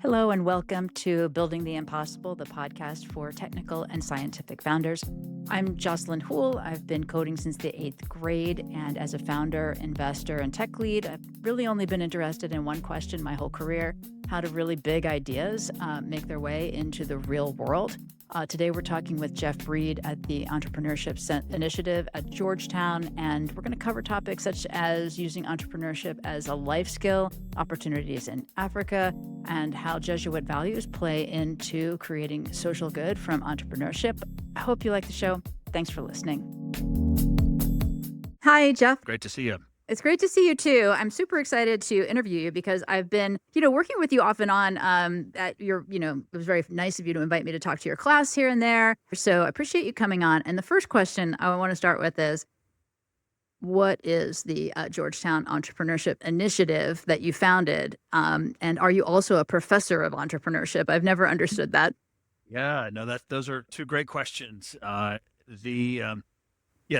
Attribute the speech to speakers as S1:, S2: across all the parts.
S1: Hello and welcome to Building the Impossible, the podcast for technical and scientific founders. I'm Jocelyn Houle. I've been coding since the 8th grade, and as a founder, investor, and tech lead, I've really only been interested in one question my whole career: how do really big ideas make their way into the real world? Today, we're talking with Jeff Reid at the Entrepreneurship Initiative at Georgetown, and we're going to cover topics such as using entrepreneurship as a life skill, opportunities in Africa, and how Jesuit values play into creating social good from entrepreneurship. I hope you like the show. Thanks for listening. Hi, Jeff.
S2: Great to see you.
S1: It's great to see you too. I'm super excited to interview you because I've been, working with you off and on at your, it was very nice of you to invite me to talk to your class here and there. So I appreciate you coming on. And the first question I want to start with is, what is the Georgetown Entrepreneurship Initiative that you founded? And are you also a professor of entrepreneurship? I've never understood that.
S2: Yeah, no, those are two great questions.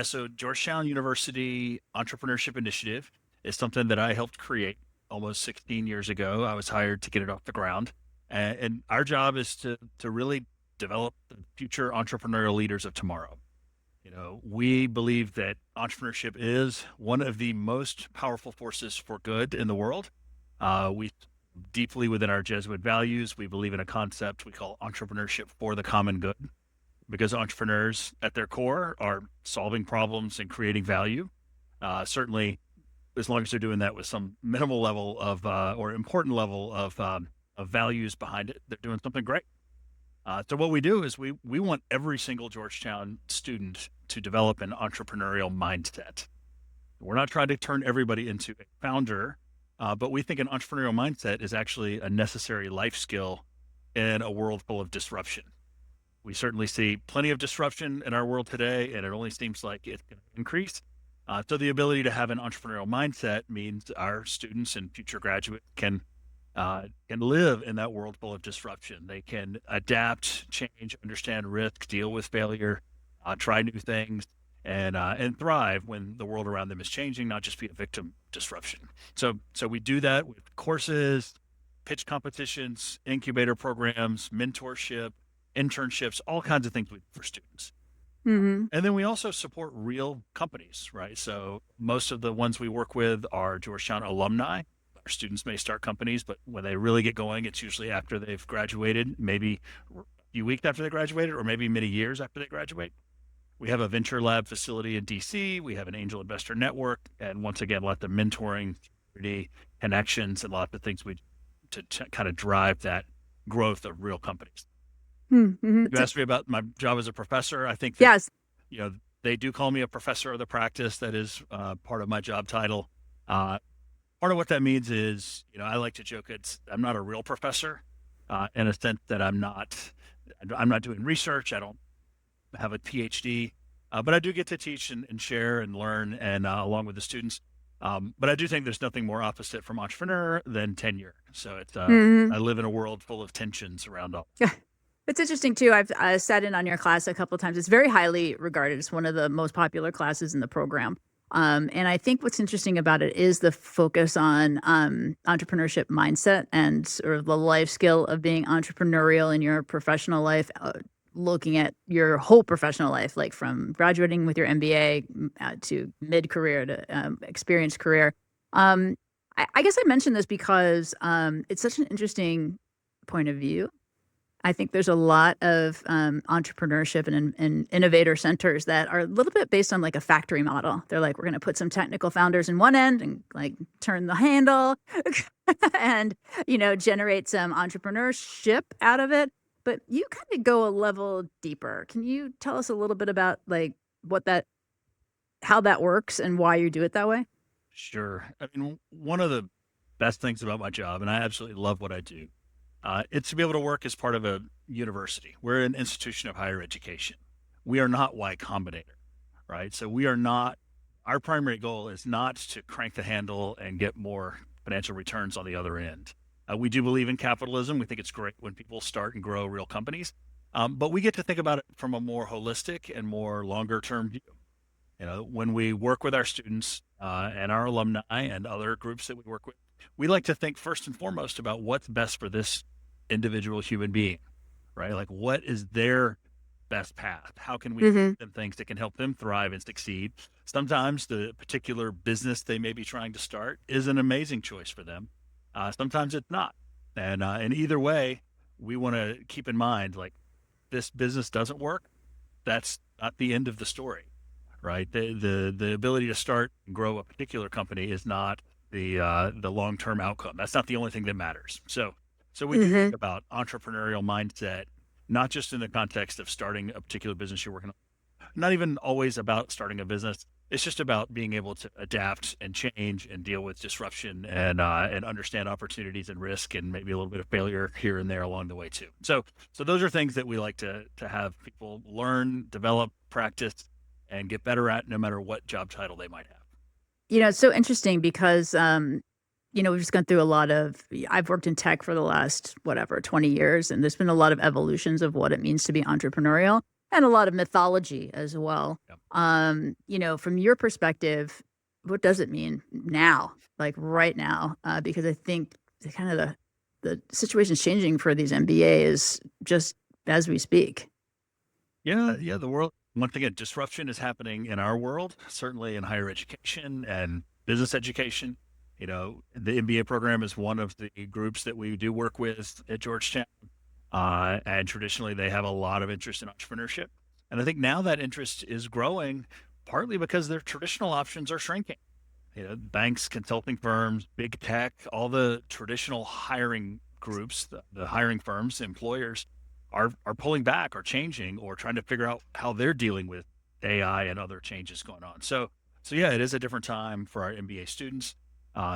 S2: So Georgetown University Entrepreneurship Initiative is something that I helped create almost 16 years ago. I was hired to get it off the ground. And our job is to really develop the future entrepreneurial leaders of tomorrow. We believe that entrepreneurship is one of the most powerful forces for good in the world. We deeply within our Jesuit values, we believe in a concept we call entrepreneurship for the common good, because entrepreneurs at their core are solving problems and creating value. Certainly, as long as they're doing that with some minimal level of or important level of values behind it, they're doing something great. So what we do is we want every single Georgetown student to develop an entrepreneurial mindset. We're not trying to turn everybody into a founder, but we think an entrepreneurial mindset is actually a necessary life skill in a world full of disruption. We certainly see plenty of disruption in our world today, and it only seems like it's going to increase. So the ability to have an entrepreneurial mindset means our students and future graduates can live in that world full of disruption. They can adapt, change, understand risk, deal with failure, try new things, and thrive when the world around them is changing, not just be a victim of disruption. So we do that with courses, pitch competitions, incubator programs, mentorship, internships, all kinds of things for students.
S1: Mm-hmm.
S2: And then we also support real companies, right? So most of the ones we work with are Georgetown alumni. Our students may start companies, but when they really get going, it's usually after they've graduated, maybe a few weeks after they graduated, or maybe many years after they graduate. We have a venture lab facility in D.C. We have an angel investor network, and once again, lots of mentoring, community connections, and lots of things to kind of drive that growth of real companies.
S1: Mm-hmm.
S2: You asked me about my job as a professor. I think
S1: Yes.
S2: They do call me a professor of the practice. That is part of my job title. Part of what that means is, I like to joke I'm not a real professor in a sense that I'm not doing research. I don't have a PhD, but I do get to teach and share and learn and along with the students. But I do think there's nothing more opposite from entrepreneur than tenure. So it's I live in a world full of tensions around all.
S1: Yeah. It's interesting too. I've sat in on your class a couple of times. It's very highly regarded. It's one of the most popular classes in the program. And I think what's interesting about it is the focus on entrepreneurship mindset and sort of the life skill of being entrepreneurial in your professional life, looking at your whole professional life, like from graduating with your MBA to mid-career to experienced career. I guess I mentioned this because it's such an interesting point of view. I think there's a lot of entrepreneurship and innovator centers that are a little bit based on like a factory model. They're like, we're going to put some technical founders in one end and like turn the handle and, generate some entrepreneurship out of it. But you kind of go a level deeper. Can you tell us a little bit about like how that works and why you do it that way?
S2: Sure. I mean, one of the best things about my job, and I absolutely love what I do, it's to be able to work as part of a university. We're an institution of higher education. We are not Y Combinator, right? So our primary goal is not to crank the handle and get more financial returns on the other end. We do believe in capitalism. We think it's great when people start and grow real companies. But we get to think about it from a more holistic and more longer term view. When we work with our students and our alumni and other groups that we work with, we like to think first and foremost about what's best for this individual human being, right? Like, what is their best path? How can we
S1: Hmm.
S2: give them things that can help them thrive and succeed? Sometimes the particular business they may be trying to start is an amazing choice for them. Sometimes it's not. And either way, we want to keep in mind, like, this business doesn't work. That's not the end of the story, right? The ability to start and grow a particular company is not the long term outcome. That's not the only thing that matters. So we do think
S1: Hmm.
S2: about entrepreneurial mindset, not just in the context of starting a particular business you're working on, not even always about starting a business. It's just about being able to adapt and change and deal with disruption and understand opportunities and risk and maybe a little bit of failure here and there along the way too. So those are things that we like to have people learn, develop, practice, and get better at, no matter what job title they might have.
S1: It's so interesting because, we've just gone through a lot of, I've worked in tech for the last, whatever, 20 years, and there's been a lot of evolutions of what it means to be entrepreneurial and a lot of mythology as well.
S2: Yep.
S1: From your perspective, what does it mean now, like right now? Because I think the situation's changing for these MBAs just as we speak.
S2: Yeah. The world, once again, disruption is happening in our world, certainly in higher education and business education. The MBA program is one of the groups that we do work with at Georgetown. And traditionally, they have a lot of interest in entrepreneurship. And I think now that interest is growing partly because their traditional options are shrinking. Banks, consulting firms, big tech, all the traditional hiring groups, the hiring firms, employers are pulling back or changing or trying to figure out how they're dealing with AI and other changes going on. So yeah, it is a different time for our MBA students.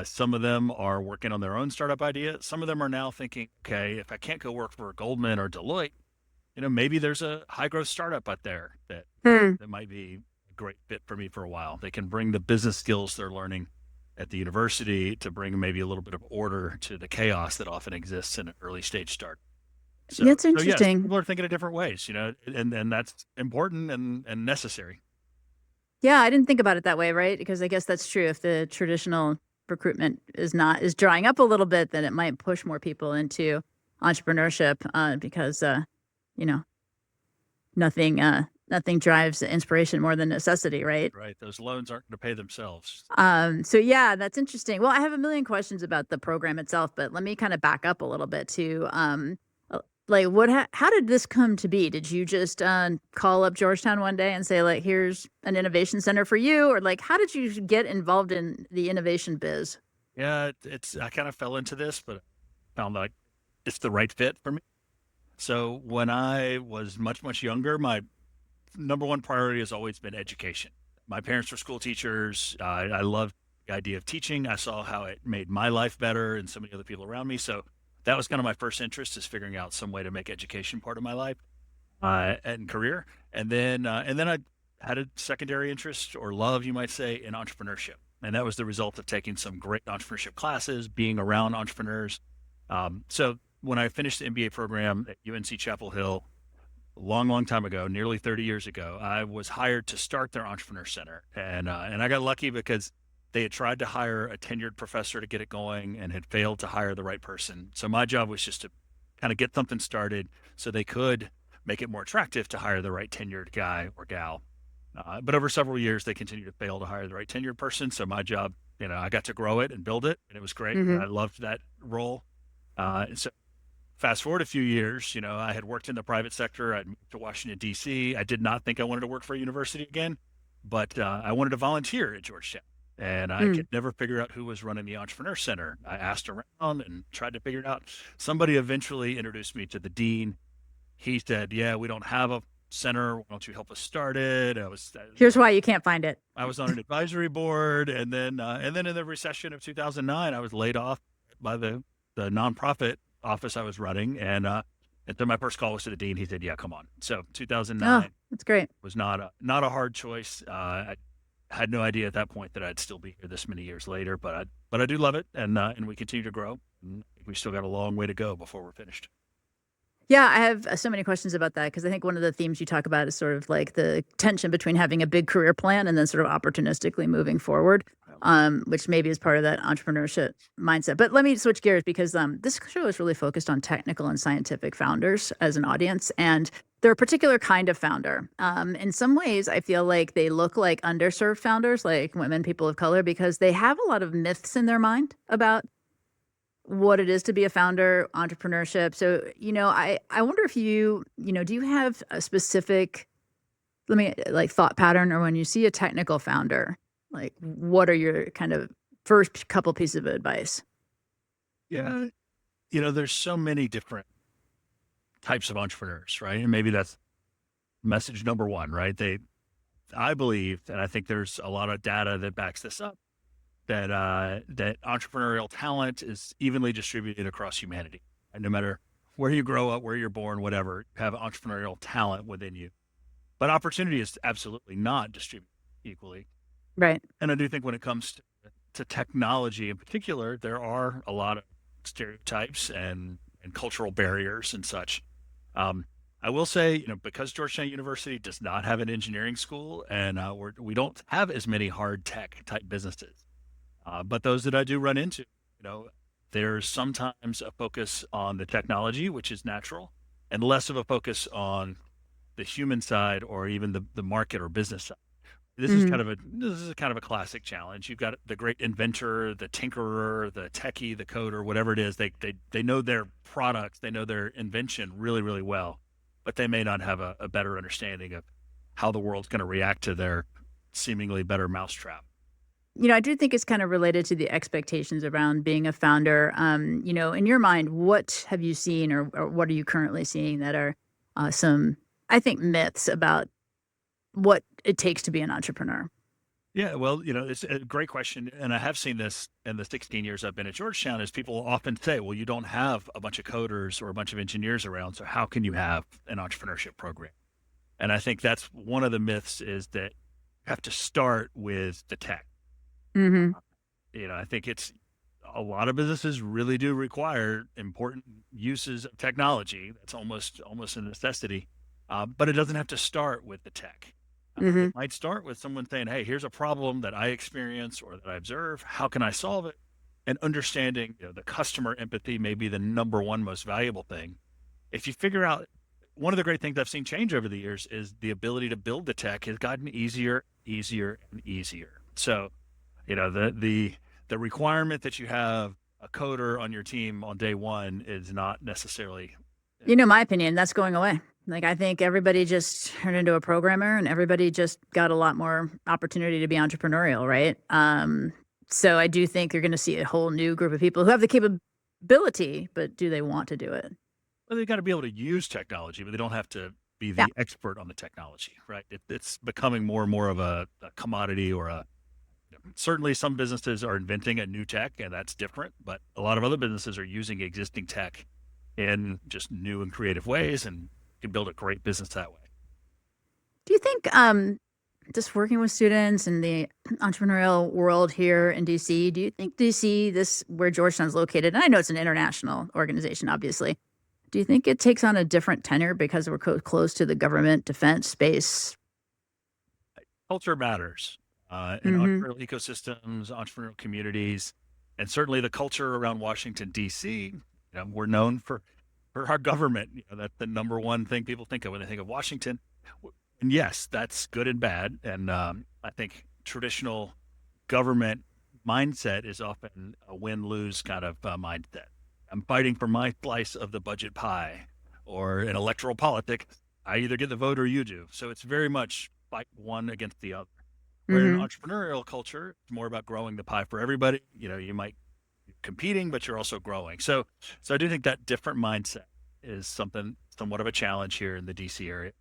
S2: Some of them are working on their own startup idea. Some of them are now thinking, okay, if I can't go work for Goldman or Deloitte, maybe there's a high growth startup out there
S1: Hmm.
S2: that might be a great fit for me for a while. They can bring the business skills they're learning at the university to bring maybe a little bit of order to the chaos that often exists in an early stage start. So,
S1: That's
S2: so yes,
S1: interesting.
S2: people are thinking of different ways, and that's important and necessary.
S1: Yeah, I didn't think about it that way, right? Because I guess that's true. If the traditional recruitment is drying up a little bit, then it might push more people into entrepreneurship, because you know, nothing drives inspiration more than necessity, right?
S2: Right? Those loans aren't going to pay themselves.
S1: So yeah, that's interesting. Well, I have a million questions about the program itself, but let me kind of back up a little bit to like how did this come to be? Did you just call up Georgetown one day and say, like, here's an innovation center for you, or like how did you get involved in the innovation biz?
S2: Yeah, it's I kind of fell into this, but found like it's the right fit for me. So when I was much younger, my number one priority has always been education. My parents were school teachers. I loved the idea of teaching. I saw how it made my life better and so many other people around me. So that was kind of my first interest, is figuring out some way to make education part of my life and career. And then I had a secondary interest, or love, you might say, in entrepreneurship. And that was the result of taking some great entrepreneurship classes, being around entrepreneurs. So when I finished the MBA program at UNC Chapel Hill, long time ago, nearly 30 years ago, I was hired to start their entrepreneur center, and I got lucky because they had tried to hire a tenured professor to get it going and had failed to hire the right person. So my job was just to kind of get something started so they could make it more attractive to hire the right tenured guy or gal. But over several years, they continued to fail to hire the right tenured person. So my job, I got to grow it and build it, and it was great.
S1: Hmm.
S2: I loved that role. So fast forward a few years, I had worked in the private sector. I'd moved to Washington, D.C. I did not think I wanted to work for a university again, but I wanted to volunteer at Georgetown. And I
S1: Mm.
S2: could never figure out who was running the Entrepreneur Center. I asked around and tried to figure it out. Somebody eventually introduced me to the dean. He said, "Yeah, we don't have a center. Why don't you help us start it?"
S1: Here's why you can't find it.
S2: I was on an advisory board, and then in the recession of 2009, I was laid off by the nonprofit office I was running, and then my first call was to the dean. He said, "Yeah, come on." So
S1: Oh,
S2: 2009
S1: that's great.
S2: was not a hard choice. I had no idea at that point that I'd still be here this many years later, but I do love it, and we continue to grow. And we still got a long way to go before we're finished.
S1: Yeah, I have so many questions about that because I think one of the themes you talk about is sort of like the tension between having a big career plan and then sort of opportunistically moving forward, which maybe is part of that entrepreneurship mindset. But let me switch gears because this show is really focused on technical and scientific founders as an audience, and they're a particular kind of founder. In some ways, I feel like they look like underserved founders, like women, people of color, because they have a lot of myths in their mind about what it is to be a founder, entrepreneurship. So, I wonder if do you have a specific, let me like thought pattern, or when you see a technical founder, like what are your kind of first couple pieces of advice?
S2: Yeah. There's so many different types of entrepreneurs, right? And maybe that's message number one, right? I believe, and I think there's a lot of data that backs this up, that entrepreneurial talent is evenly distributed across humanity. And no matter where you grow up, where you're born, whatever, you have entrepreneurial talent within you. But opportunity is absolutely not distributed equally.
S1: Right.
S2: And I do think when it comes to technology in particular, there are a lot of stereotypes and cultural barriers and such. I will say, because Georgetown University does not have an engineering school, and we don't have as many hard tech type businesses, but those that I do run into, there's sometimes a focus on the technology, which is natural, and less of a focus on the human side or even the market or business side.
S1: Hmm.
S2: This is kind of a classic challenge. You've got the great inventor, the tinkerer, the techie, the coder, whatever it is. They know their products, they know their invention really, really well, but they may not have a better understanding of how the world's going to react to their seemingly better mousetrap.
S1: I do think it's kind of related to the expectations around being a founder. In your mind, what have you seen, or what are you currently seeing that are some, I think, myths about what it takes to be an entrepreneur?
S2: Yeah, well, it's a great question, and I have seen this in the 16 years I've been at Georgetown. Is people often say, "Well, you don't have a bunch of coders or a bunch of engineers around, so how can you have an entrepreneurship program?" And I think that's one of the myths is that you have to start with the tech.
S1: Hmm.
S2: I think it's a lot of businesses really do require important uses of technology. That's almost a necessity, but it doesn't have to start with the tech.
S1: Hmm.
S2: It might start with someone saying, "Hey, here's a problem that I experience or that I observe. How can I solve it?" And understanding, the customer empathy may be the number one most valuable thing. If you figure out one of the great things I've seen change over the years is the ability to build the tech has gotten easier, easier, and easier. So, the requirement that you have a coder on your team on day one is not necessarily.
S1: My opinion, that's going away. Like, I think everybody just turned into a programmer and everybody just got a lot more opportunity to be entrepreneurial, right? So I do think you're going to see a whole new group of people who have the capability, but do they want to do it?
S2: Well, they got to be able to use technology, but they don't have to be
S1: Yeah.
S2: the expert on the technology, right? It's becoming more and more of a commodity or certainly some businesses are inventing a new tech and that's different, but a lot of other businesses are using existing tech in just new and creative ways and can build a great business that way.
S1: Do you think just working with students in the entrepreneurial world here in DC, do you think DC, this where Georgetown's located, and I know it's an international organization, obviously, do you think it takes on a different tenor because we're close to the government, defense, space?
S2: Culture matters in
S1: Hmm.
S2: entrepreneurial ecosystems, entrepreneurial communities, and certainly the culture around Washington D.C. We're known for our government. That's the number one thing people think of when they think of Washington. And yes, that's good and bad. And I think traditional government mindset is often a win lose kind of mindset. I'm fighting for my slice of the budget pie, or in electoral politics, I either get the vote or you do. So it's very much fight one against the other. Where in
S1: Hmm.
S2: entrepreneurial culture, it's more about growing the pie for everybody. You might be competing, but you're also growing. So I do think that different mindset is somewhat of a challenge here in the DC area.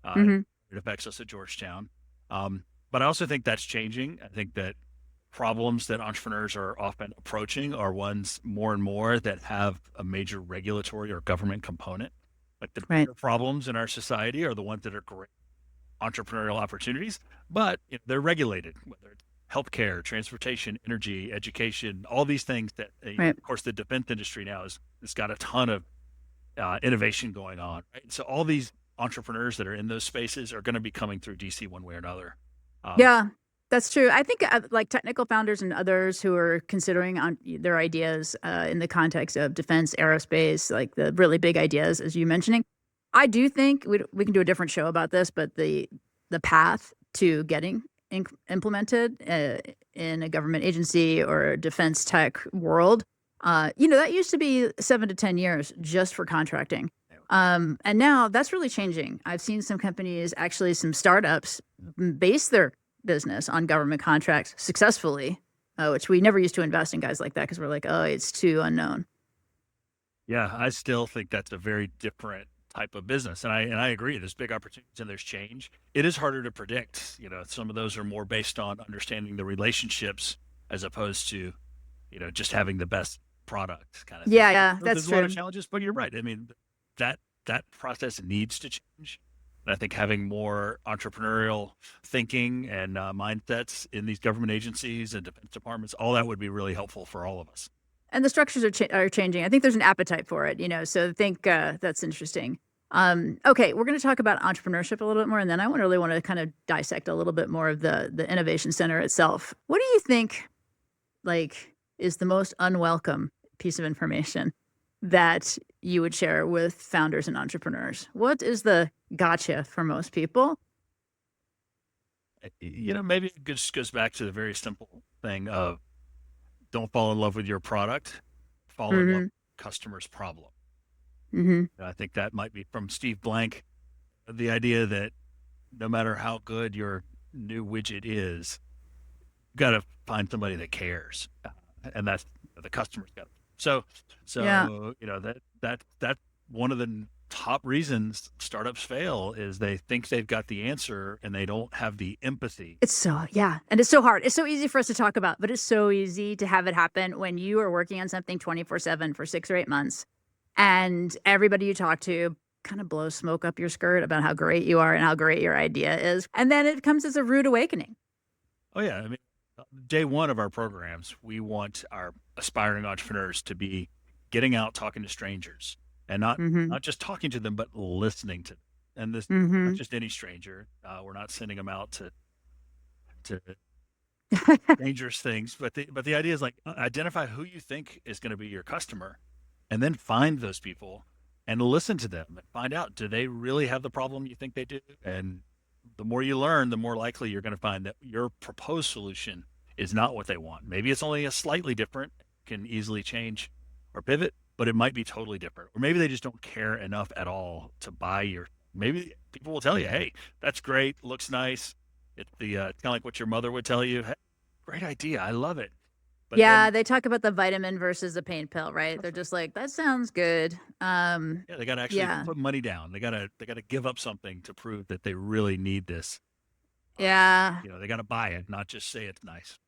S1: Hmm.
S2: It affects us at Georgetown. But I also think that's changing. I think that problems that entrepreneurs are often approaching are ones more and more that have a major regulatory or government component. Like the
S1: Right.
S2: bigger problems in our society are the ones that are great entrepreneurial opportunities, but they're regulated, whether it's healthcare, transportation, energy, education, all these things that,
S1: Right.
S2: of course, the defense industry now has got a ton of innovation going on. Right? So all these entrepreneurs that are in those spaces are going to be coming through DC one way or another. Um,
S1: Yeah, that's true. I think like technical founders and others who are considering on their ideas in the context of defense, aerospace, like the really big ideas, as you mentioning, I do think we can do a different show about this, but the path to getting implemented in a government agency or a defense tech world, that used to be 7 to 10 years just for contracting. And now that's really changing. I've seen some companies, actually some startups, base their business on government contracts successfully, which we never used to invest in guys like that because we're like, oh, it's too unknown.
S2: yeah, I still think that's a very different type of business, and I agree. There's big opportunities and there's change. It is harder to predict. Some of those are more based on understanding the relationships as opposed to, just having the best product kind of thing.
S1: Yeah, yeah,
S2: So
S1: that's
S2: there's a lot
S1: true.
S2: of challenges, but you're right. I mean, that process needs to change. And I think having more entrepreneurial thinking and mindsets in these government agencies and defense departments, all that would be really helpful for all of us.
S1: And the structures are changing. I think there's an appetite for it, so I think that's interesting. Okay, we're going to talk about entrepreneurship a little bit more, and then I really want to kind of dissect a little bit more of the innovation center itself. What do you think, like, is the most unwelcome piece of information that you would share with founders and entrepreneurs? What is the gotcha for most people?
S2: Maybe it just goes back to the very simple thing of don't fall in love with your product, fall in love
S1: Mm-hmm.
S2: with the customer's problem.
S1: Mm-hmm.
S2: And I think that might be from Steve Blank, the idea that no matter how good your new widget is, you got to find somebody that cares, and that's the customer's got. So,
S1: Yeah.
S2: that one of the top reasons startups fail is they think they've got the answer and they don't have the empathy.
S1: Yeah. And it's so hard. It's so easy for us to talk about, but it's so easy to have it happen when you are working on something 24/7 for 6 or 8 months and everybody you talk to kind of blows smoke up your skirt about how great you are and how great your idea is. And then it comes as a rude awakening.
S2: Oh yeah, I mean, day one of our programs, we want our aspiring entrepreneurs to be getting out talking to strangers and not
S1: Mm-hmm.
S2: not just talking to them, but listening to them. And this not
S1: Mm-hmm.
S2: just any stranger. We're not sending them out to dangerous things, but the idea is like identify who you think is going to be your customer, and then find those people and listen to them and find out, do they really have the problem you think they do? And the more you learn, the more likely you're going to find that your proposed solution is not what they want. Maybe it's only a slightly different, can easily change or pivot, but it might be totally different. Or maybe they just don't care enough at all to buy your. Maybe people will tell you, "Hey, that's great, looks nice." It's kind of like what your mother would tell you. Hey, great idea, I love it. But
S1: Yeah,
S2: then,
S1: they talk about the vitamin versus the pain pill, right? They're just like, that sounds good.
S2: yeah, they got to actually
S1: Yeah.
S2: put money down. They got to give up something to prove that they really need this. Uh,
S1: Yeah.
S2: they got to buy it, not just say it's nice.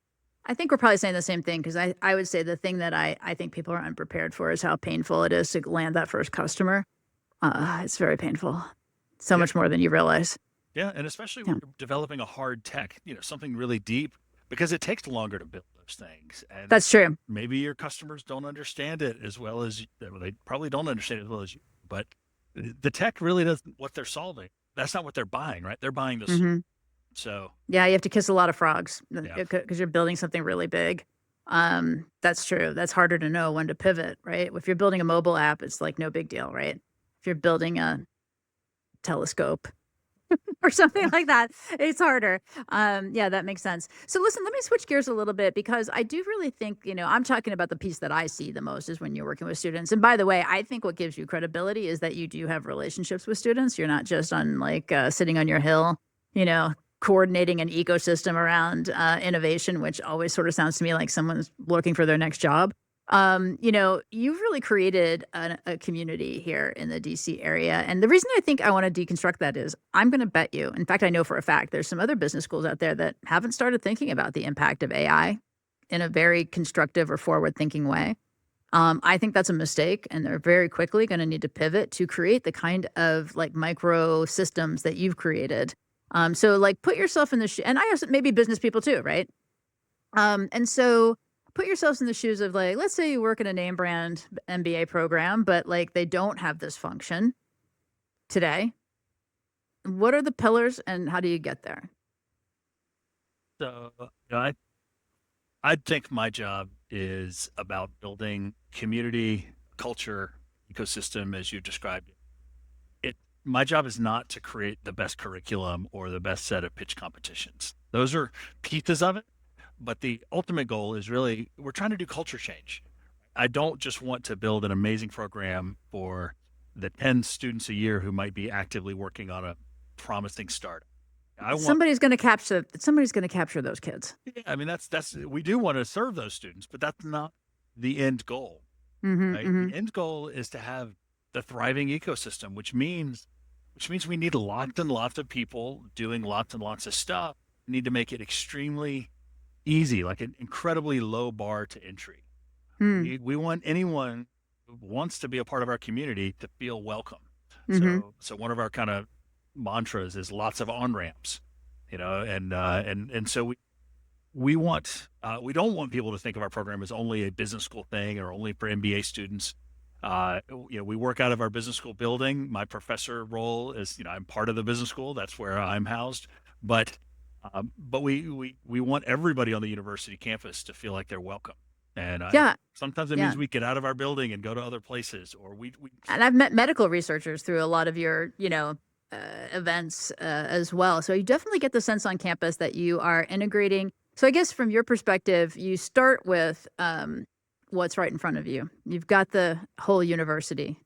S1: I think we're probably saying the same thing because I would say the thing that I think people are unprepared for is how painful it is to land that first customer. It's very painful. So
S2: Yeah,
S1: much more than you realize.
S2: yeah, and especially
S1: Yeah.
S2: when you're developing a hard tech, something really deep, because it takes longer to build those things, and
S1: That's true.
S2: maybe your customers don't understand it as well as well, they probably don't understand it as well as you. But the tech really doesn't what they're solving. That's not what they're buying, right? They're buying the
S1: Hmm.
S2: so
S1: Yeah, you have to kiss a lot of frogs
S2: yeah,
S1: because you're building something really big. That's true. That's harder to know when to pivot, right? If you're building a mobile app, it's like no big deal, right? If you're building a telescope or something like that, it's harder. Yeah, that makes sense. So listen, let me switch gears a little bit because I do really think, I'm talking about the piece that I see the most is when you're working with students. And by the way, I think what gives you credibility is that you do have relationships with students. You're not just on like sitting on your hill, you know, coordinating an ecosystem around innovation, which always sort of sounds to me like someone's looking for their next job. You've really created a community here in the DC area. And the reason I think I want to deconstruct that is I'm going to bet you, in fact, I know for a fact, there's some other business schools out there that haven't started thinking about the impact of AI in a very constructive or forward thinking way. I think that's a mistake, and they're very quickly going to need to pivot to create the kind of like micro systems that you've created. So like put yourself in the and I have maybe business people too, right? And so put yourselves in the shoes of like, let's say you work in a name brand MBA program, but like they don't have this function today. What are the pillars and how do you get there?
S2: So, I think my job is about building community, culture, ecosystem, as you described it. My job is not to create the best curriculum or the best set of pitch competitions. Those are pieces of it, but the ultimate goal is really we're trying to do culture change. I don't just want to build an amazing program for the 10 students a year who might be actively working on a promising startup. I want
S1: Somebody's going to capture those kids.
S2: Yeah, I mean that's we do want to serve those students, but that's not the end goal,
S1: Mhm.
S2: right? The
S1: Mhm.
S2: end goal is to have the thriving ecosystem, which means we need lots and lots of people doing lots and lots of stuff. We need to make it extremely easy, like an incredibly low bar to entry.
S1: Mm.
S2: We want anyone who wants to be a part of our community to feel welcome.
S1: Mhm.
S2: So one of our kind of mantras is lots of on ramps, and so we don't want people to think of our program as only a business school thing or only for MBA students. We work out of our business school building. My professor role is, I'm part of the business school. That's where I'm housed. But we want everybody on the university campus to feel like they're welcome. And
S1: Yeah.
S2: sometimes it
S1: Yeah.
S2: means we get out of our building and go to other places, or we
S1: And I've met medical researchers through a lot of your, events as well. So you definitely get the sense on campus that you are integrating. So I guess from your perspective, you start with what's right in front of you. You've got the whole university,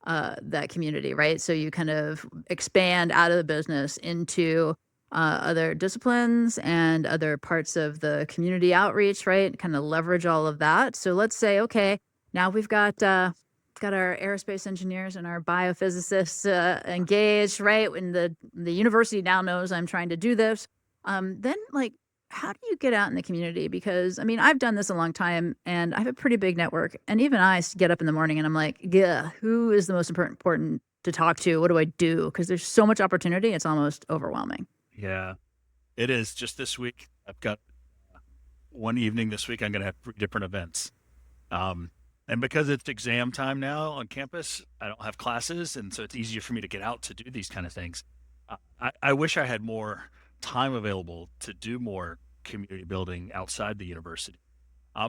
S1: that community, right? So you kind of expand out of the business into other disciplines and other parts of the community outreach, right? Kind of leverage all of that. So let's say, okay, now we've got our aerospace engineers and our biophysicists engaged, right? And the university now knows I'm trying to do this. Then, like, how do you get out in the community? Because I mean, I've done this a long time, and I have a pretty big network. And even get up in the morning and I'm like, yeah, who is the most important to talk to? What do I do? Because there's so much opportunity, it's almost overwhelming.
S2: Yeah, it is. Just this week, I've got one evening this week. I'm going to have 3 different events. Um, and because it's exam time now on campus, I don't have classes, and so it's easier for me to get out to do these kind of things. I wish I had more time available to do more community building outside the university.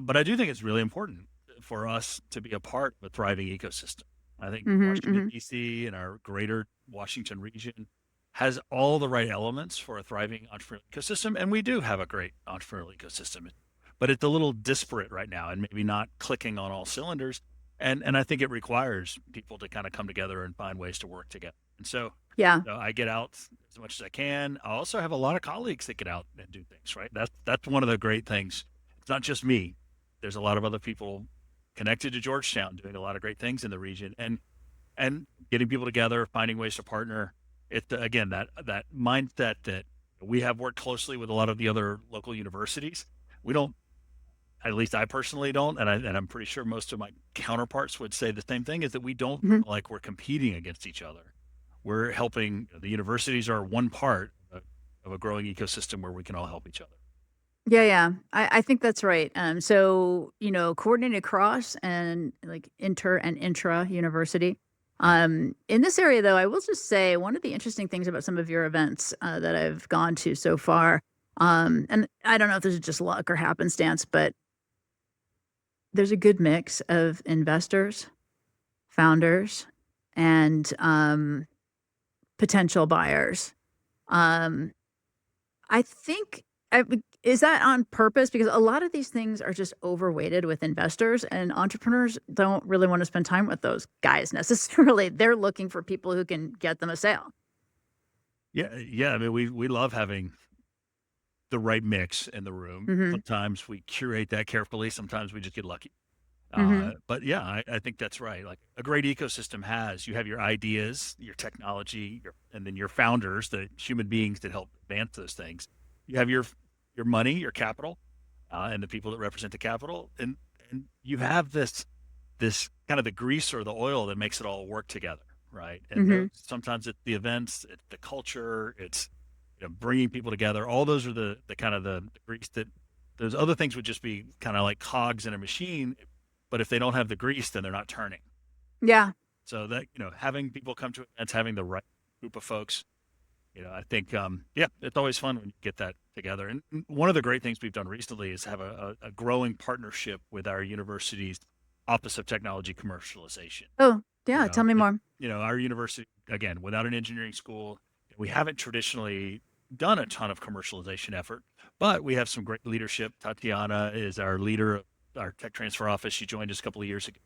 S2: But I do think it's really important for us to be a part of a thriving ecosystem. I think
S1: Mhm.
S2: Washington,
S1: Mhm.
S2: D.C. and our greater Washington region has all the right elements for a thriving entrepreneurial ecosystem. And we do have a great entrepreneurial ecosystem, but it's a little disparate right now and maybe not clicking on all cylinders. And I think it requires people to kind of come together and find ways to work together. And so,
S1: Yeah.
S2: I get out as much as I can. I also have a lot of colleagues that get out and do things, right? That's one of the great things. It's not just me. There's a lot of other people connected to Georgetown doing a lot of great things in the region and getting people together, finding ways to partner. It again that mindset that we have worked closely with a lot of the other local universities. We don't, at least I personally don't, and I'm pretty sure most of my counterparts would say the same thing, is that we don't
S1: Mhm.
S2: feel like we're competing against each other. We're helping. The universities are one part of a growing ecosystem where we can all help each other.
S1: Yeah, yeah. I think that's right. So, coordinating across and like inter and intra university. In this area, though, I will just say one of the interesting things about some of your events that I've gone to so far, and I don't know if this is just luck or happenstance, but there's a good mix of investors, founders, and potential buyers. Um, I think is that on purpose? Because a lot of these things are just overweighted with investors, and entrepreneurs don't really wanna spend time with those guys necessarily. They're looking for people who can get them a sale.
S2: Yeah, yeah. I mean, we love having the right mix in the room.
S1: Mhm.
S2: Sometimes we curate that carefully. Sometimes we just get lucky.
S1: Mhm.
S2: But yeah, I think that's right. Like a great ecosystem has, you have your ideas, your technology, and then your founders, the human beings that help advance those things. You have your money, your capital, and the people that represent the capital, and you have this kind of the grease or the oil that makes it all work together, right? And those,
S1: Mhm.
S2: sometimes it's the events, it's the culture, it's bringing people together. All those are the kind of the grease that those other things would just be kind of like cogs in a machine, but if they don't have the grease, then they're not turning.
S1: Yeah.
S2: So that, having people come to events, having the right group of folks, I think, yeah, it's always fun when you get that together. And one of the great things we've done recently is have a growing partnership with our university's Office of Technology Commercialization.
S1: Oh,
S2: You
S1: yeah. Tell
S2: know,
S1: me
S2: it,
S1: more.
S2: our university, again, without an engineering school, we haven't traditionally done a ton of commercialization effort, but we have some great leadership. Tatiana is our leader of our tech transfer office. She joined us a couple of years ago.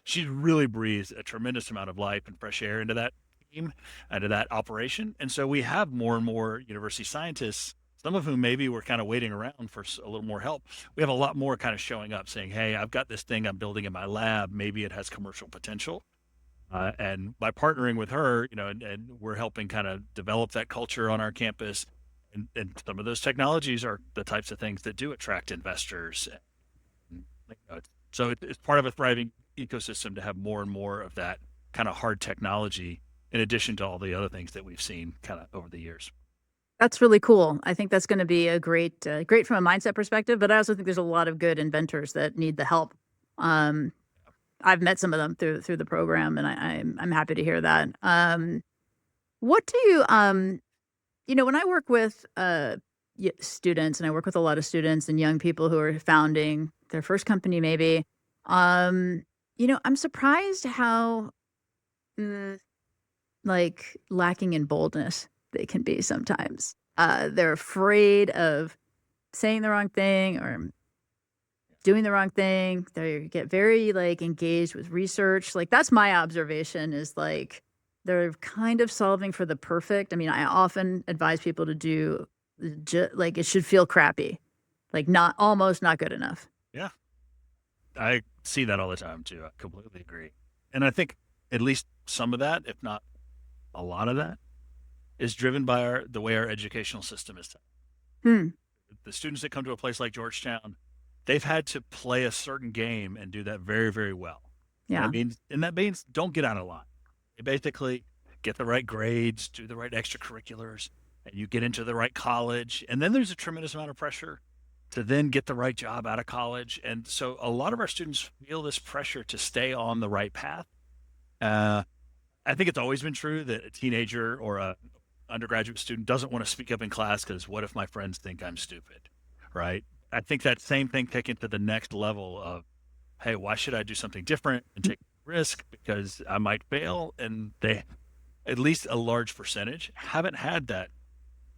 S2: She's really breathed a tremendous amount of life and fresh air into that team, into that operation. And so we have more and more university scientists, some of whom maybe were kind of waiting around for a little more help. We have a lot more kind of showing up saying, hey, I've got this thing I'm building in my lab. Maybe it has commercial potential. And by partnering with her, and we're helping kind of develop that culture on our campus. And some of those technologies are the types of things that do attract investors. So it's part of a thriving ecosystem to have more and more of that kind of hard technology in addition to all the other things that we've seen kind of over the years.
S1: That's really cool. I think that's going to be a great from a mindset perspective, but I also think there's a lot of good inventors that need the help. Um, I've met some of them through the program, and I'm happy to hear that. What do you when I work with students, and I work with a lot of students and young people who are founding their first company, maybe, I'm surprised how mm, like lacking in boldness they can be sometimes. They're afraid of saying the wrong thing or doing the wrong thing. They get very like engaged with research. Like that's my observation is like they're kind of solving for the perfect. I mean, I often advise people to do like it should feel crappy, like almost not good enough.
S2: Yeah, I see that all the time too. I completely agree. And I think at least some of that, if not a lot of that, is driven by the way our educational system is set.
S1: Hmm.
S2: The students that come to a place like Georgetown, they've had to play a certain game and do that very, very well.
S1: Yeah.
S2: And that means don't get out of line. You basically get the right grades, do the right extracurriculars, and you get into the right college. And then there's a tremendous amount of pressure to then get the right job out of college. And so a lot of our students feel this pressure to stay on the right path. I think it's always been true that a teenager or a undergraduate student doesn't want to speak up in class because what if my friends think I'm stupid, right? I think that same thing taken to the next level of, hey, why should I do something different and take risk because I might fail? And they, at least a large percentage, haven't had that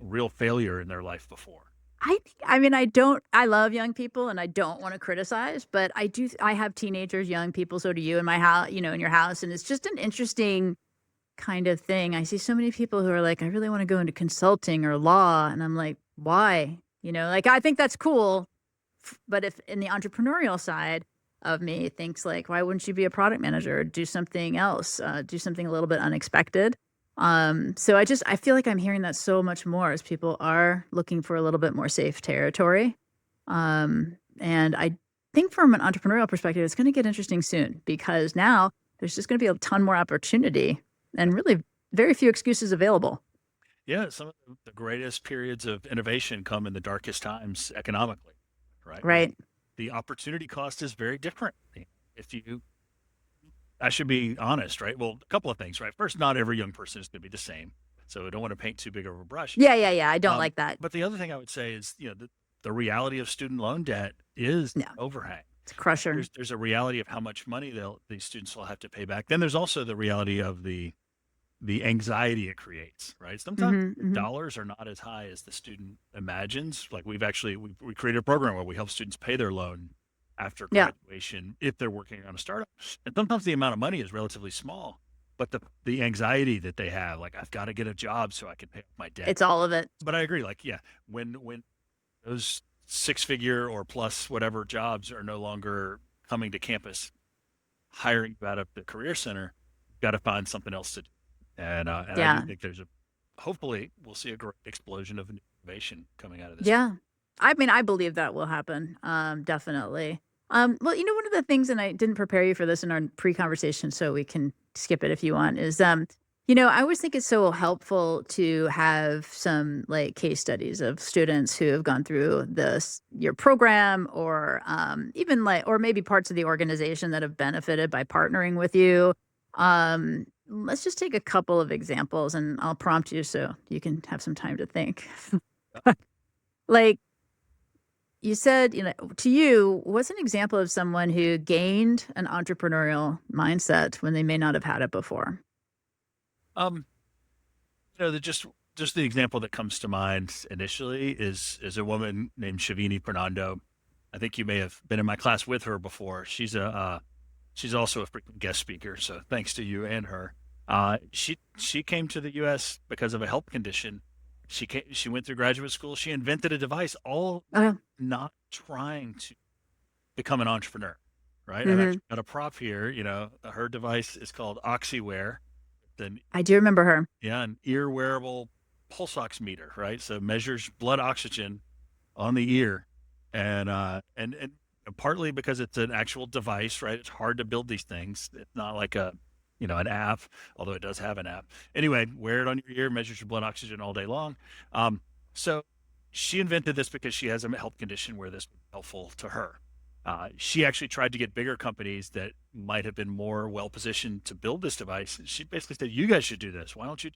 S2: real failure in their life before.
S1: I mean, I love young people and I don't want to criticize, but I have teenagers, young people. So do you in my house, in your house. And it's just an interesting kind of thing. I see so many people who are like, I really want to go into consulting or law. And I'm like, why? Like, I think that's cool. But if in the entrepreneurial side of me thinks like, why wouldn't you be a product manager or do something else, do something a little bit unexpected? So I feel like I'm hearing that so much more as people are looking for a little bit more safe territory. And I think from an entrepreneurial perspective, it's going to get interesting soon because now there's just going to be a ton more opportunity and really very few excuses available.
S2: Yeah, some of the greatest periods of innovation come in the darkest times economically, right?
S1: Right.
S2: The opportunity cost is very different. If you I should be honest, right? Well, a couple of things, right? First, not every young person is going to be the same. So I don't want to paint too big of a brush.
S1: Yeah, yeah, yeah. I don't like that.
S2: But the other thing I would say is, the reality of student loan debt is
S1: No,
S2: overhang.
S1: it's a crusher.
S2: There's a reality of how much money these students will have to pay back. Then there's also the reality of the anxiety it creates, right? Sometimes dollars are not as high as the student imagines. Like we created a program where we help students pay their loan after graduation if they're working on a startup. And sometimes the amount of money is relatively small, but the anxiety that they have, like I've got to get a job so I can pay off my debt.
S1: It's all of it.
S2: But I agree, like, yeah, when those 6-figure or plus whatever jobs are no longer coming to campus, hiring you out of the career center, you've got to find something else to do. And I do think hopefully we'll see a great explosion of innovation coming out of this.
S1: Yeah. I mean, I believe that will happen. Definitely. Well, one of the things, and I didn't prepare you for this in our pre-conversation, so we can skip it if you want, is, I always think it's so helpful to have some like case studies of students who have gone through your program, or even like, or maybe parts of the organization that have benefited by partnering with you. Let's just take a couple of examples and I'll prompt you so you can have some time to think. Like you said, to you, what's an example of someone who gained an entrepreneurial mindset when they may not have had it before?
S2: Um, just the example that comes to mind initially is a woman named Shavini Fernando. I think you may have been in my class with her before. She's also a frequent guest speaker, so thanks to you and her. She came to the U.S. because of a health condition. She went through graduate school. She invented a device, all
S1: Oh,
S2: not trying to become an entrepreneur, right? I've
S1: hmm,
S2: actually got a prop here. Her device is called OxyWear. Then
S1: I do remember her.
S2: yeah, an ear wearable pulse ox meter, right? So measures blood oxygen on the ear, and partly because it's an actual device, right? It's hard to build these things. It's not like an app, although it does have an app. Anyway, wear it on your ear, measures your blood oxygen all day long. So she invented this because she has a health condition where this would be helpful to her. She actually tried to get bigger companies that might have been more well positioned to build this device. She basically said, "You guys should do this. Why don't you?"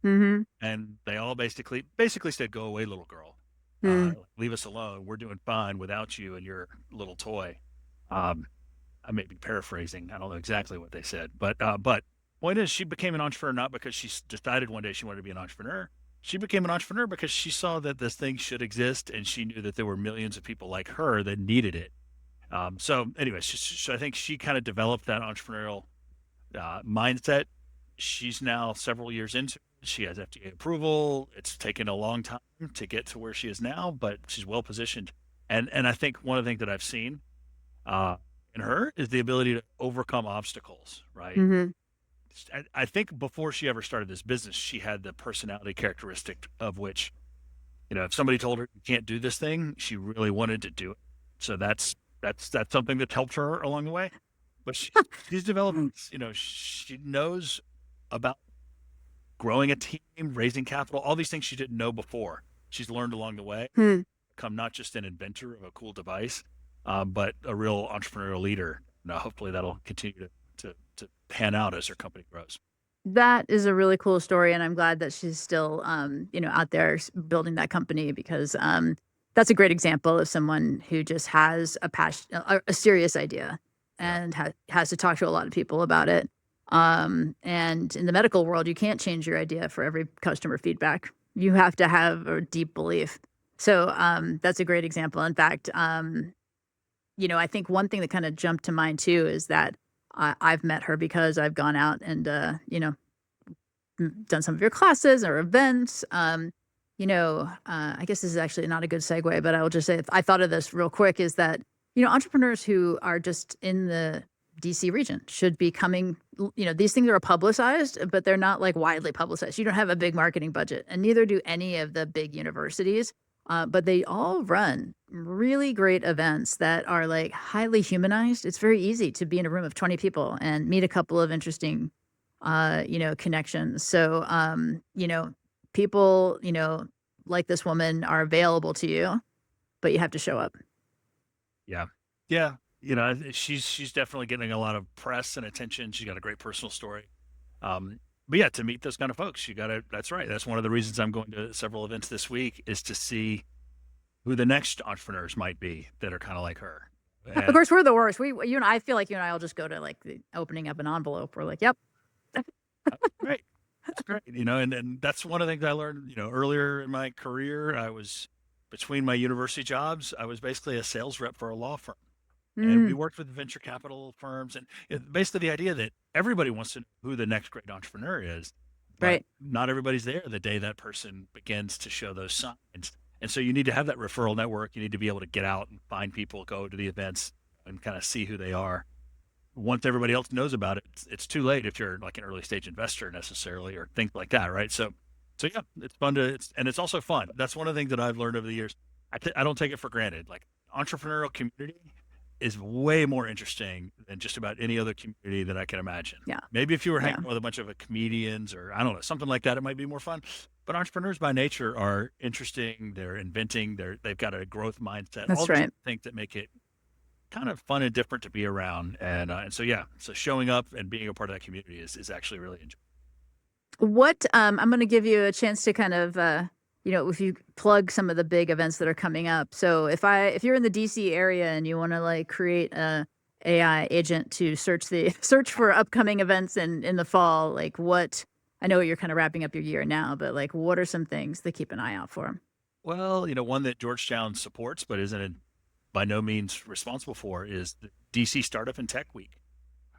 S1: Mhm.
S2: And they all basically said, "Go away, little girl.
S1: Mm.
S2: Leave us alone. We're doing fine without you and your little toy." Um, I may be paraphrasing. I don't know exactly what they said, but point is, she became an entrepreneur not because she decided one day she wanted to be an entrepreneur. She became an entrepreneur because she saw that this thing should exist, and she knew that there were millions of people like her that needed it. So, anyways, I think she kind of developed that entrepreneurial mindset. She's now several years into it. She has FDA approval. It's taken a long time to get to where she is now, but she's well positioned. And I think one of the things that I've seen uh, in her is the ability to overcome obstacles. Right.
S1: Mhm.
S2: I think before she ever started this business, she had the personality characteristic of which, if somebody told her you can't do this thing, she really wanted to do it. So that's something that helped her along the way. But she's developed,
S1: Mm.
S2: she knows about growing a team, raising capital, all these things she didn't know before. She's learned along the way,
S1: Hmm.
S2: become not just an inventor of a cool device, but a real entrepreneurial leader. Now, hopefully that'll continue to pan out as her company grows.
S1: That is a really cool story, and I'm glad that she's still, out there building that company because that's a great example of someone who just has a passion, a serious idea,
S2: Yeah.
S1: and has to talk to a lot of people about it. And in the medical world, you can't change your idea for every customer feedback. You have to have a deep belief. So that's a great example. In fact, I think one thing that kind of jumped to mind too is that I've met her because I've gone out and done some of your classes or events. I guess this is actually not a good segue, but I will just say I thought of this real quick is that, entrepreneurs who are just in the DC region should be coming, these things are publicized, but they're not like widely publicized. You don't have a big marketing budget, and neither do any of the big universities. But they all run really great events that are like highly humanized. It's very easy to be in a room of 20 people and meet a couple of interesting connections. So, people, like this woman are available to you, but you have to show up.
S2: Yeah. Yeah. She's definitely getting a lot of press and attention. She's got a great personal story. But yeah, to meet those kind of folks, that's right. That's one of the reasons I'm going to several events this week is to see who the next entrepreneurs might be that are kind of like her.
S1: Of
S2: And
S1: course, we're the worst. You and I feel like you and I will just go to like the opening up an envelope. We're like, yep.
S2: great. That's great. And that's one of the things I learned, earlier in my career. I was between my university jobs, I was basically a sales rep for a law firm. And we
S1: Mm,
S2: worked with venture capital firms and basically the idea that everybody wants to know who the next great entrepreneur is, but
S1: right.
S2: not everybody's there the day that person begins to show those signs. And so you need to have that referral network. You need to be able to get out and find people, go to the events and kind of see who they are. Once everybody else knows about it, it's too late if you're like an early stage investor necessarily or things like that, right? So yeah, it's fun and it's also fun. That's one of the things that I've learned over the years. I don't take it for granted. Like entrepreneurial community is way more interesting than just about any other community that I can imagine.
S1: Yeah.
S2: Maybe if you were
S1: Yeah.
S2: hanging with a bunch of comedians or I don't know, something like that, it might be more fun. But entrepreneurs by nature are interesting. They're inventing. They've got a growth mindset. All
S1: That's
S2: these
S1: right.
S2: things that make it kind of fun and different to be around. And so yeah, so showing up and being a part of that community is actually really enjoyable.
S1: What I'm going to give you a chance to kind of if you plug some of the big events that are coming up. So if you're in the DC area and you want to like create a AI agent to search for upcoming events in the fall, like what I know you're kind of wrapping up your year now, but like what are some things to keep an eye out for?
S2: Well, one that Georgetown supports but isn't by no means responsible for is the DC Startup and Tech Week.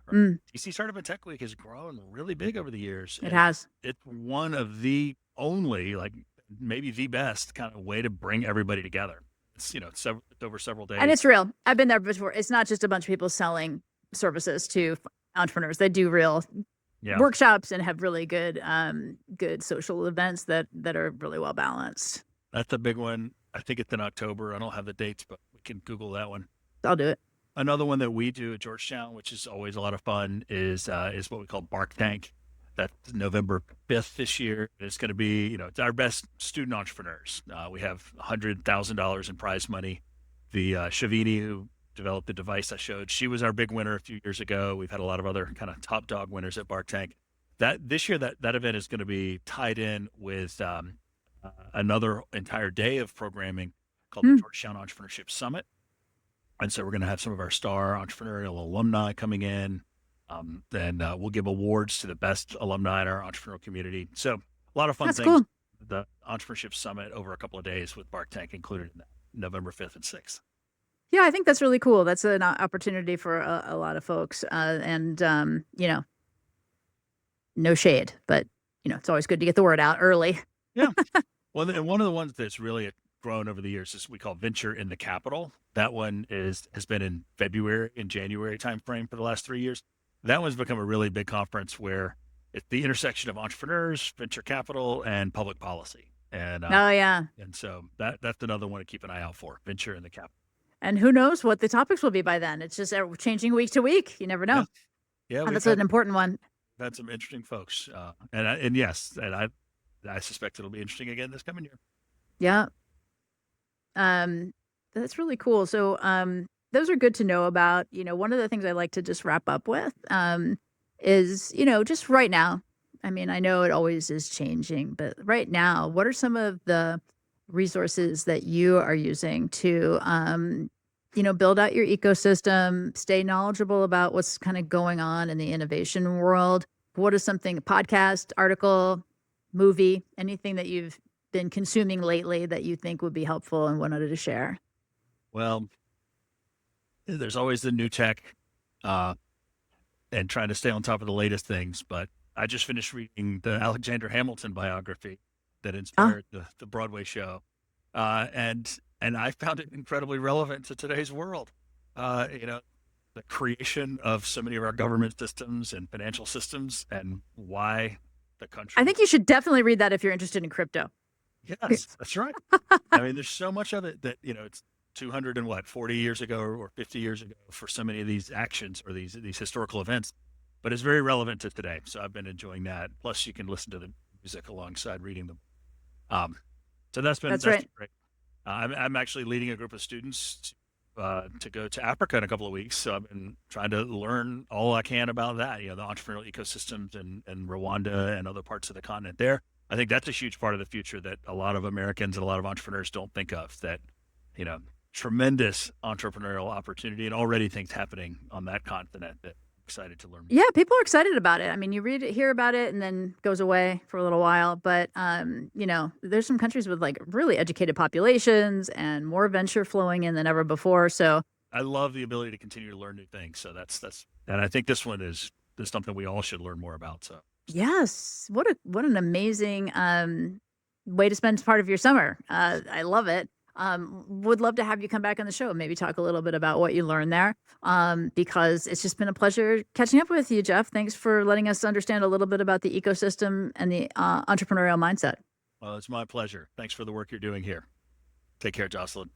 S2: Right?
S1: Mm,
S2: DC Startup and Tech Week has grown really big over the years.
S1: it
S2: And
S1: has.
S2: it's one of the only, like maybe the best kind of way to bring everybody together. It's, it's over several
S1: And
S2: days.
S1: it's real. I've been there before. It's not just a bunch of people selling services to entrepreneurs. They do real
S2: Yeah.
S1: workshops and have really good good social events that are really well balanced.
S2: That's a big one. I think it's in October. I don't have the dates, but we can Google that one.
S1: I'll do it.
S2: Another one that we do at Georgetown, which is always a lot of fun, is what we call Bark Tank. That's November 5th this year. It's going to be, it's our best student entrepreneurs. We have $100,000 in prize money. The Shavini, who developed the device I showed, she was our big winner a few years ago. We've had a lot of other kind of top dog winners at Bark Tank. This year, that event is going to be tied in with another entire day of programming called the Georgetown Entrepreneurship Summit. And so we're going to have some of our star entrepreneurial alumni coming in. Then we'll give awards to the best alumni in our entrepreneurial community. So a lot of fun
S1: That's
S2: things.
S1: cool.
S2: The Entrepreneurship Summit over a couple of days with Bark Tank included in that, November 5th and 6th.
S1: Yeah, I think that's really cool. That's an opportunity for a lot of folks. And no shade, but it's always good to get the word out early.
S2: Yeah. Well, and one of the ones that's really grown over the years is we call Venture in the Capital. That one has been in February and January timeframe for the last 3 years. That one's become a really big conference where it's the intersection of entrepreneurs, venture capital, and public policy. And
S1: Oh yeah.
S2: and so that's another one to keep an eye out for, Venture in the Capital.
S1: And who knows what the topics will be by then? It's just changing week to week. You never know.
S2: Yeah,
S1: And that's an important one.
S2: we've had some interesting folks. And yes, and I suspect it'll be interesting again this coming year.
S1: Yeah. That's really cool. So those are good to know about. One of the things I like to just wrap up with is, just right now. I mean, I know it always is changing, but right now, what are some of the resources that you are using to, build out your ecosystem, stay knowledgeable about what's kind of going on in the innovation world? What is something, podcast, article, movie, anything that you've been consuming lately that you think would be helpful and wanted to share?
S2: Well, there's always the new tech and trying to stay on top of the latest things. But I just finished reading the Alexander Hamilton biography that inspired the Broadway show. And I found it incredibly relevant to today's world. The creation of so many of our government systems and financial systems and why the country.
S1: I think you should definitely read that if you're interested in crypto.
S2: Yes, that's right. I mean, there's so much of it that, it's 40 years ago or 50 years ago for so many of these actions or these historical events, but it's very relevant to today. So I've been enjoying that. Plus you can listen to the music alongside reading them. So that's
S1: Right.
S2: great. I'm actually leading a group of students to go to Africa in a couple of weeks. So I've been trying to learn all I can about that, the entrepreneurial ecosystems and Rwanda and other parts of the continent there. I think that's a huge part of the future that a lot of Americans and a lot of entrepreneurs don't think of, that, tremendous entrepreneurial opportunity and already things happening on that continent that I'm excited to learn more.
S1: Yeah, people are excited about it. I mean, you hear about it and then goes away for a little while. But, there's some countries with like really educated populations and more venture flowing in than ever before. So
S2: I love the ability to continue to learn new things. So and I think this one is something we all should learn more about. So
S1: yes, what an amazing way to spend part of your summer. I love it. Would love to have you come back on the show and maybe talk a little bit about what you learned there, because it's just been a pleasure catching up with you, Jeff. Thanks for letting us understand a little bit about the ecosystem and the entrepreneurial mindset.
S2: Well, it's my pleasure. Thanks for the work you're doing here. Take care, Jocelyn.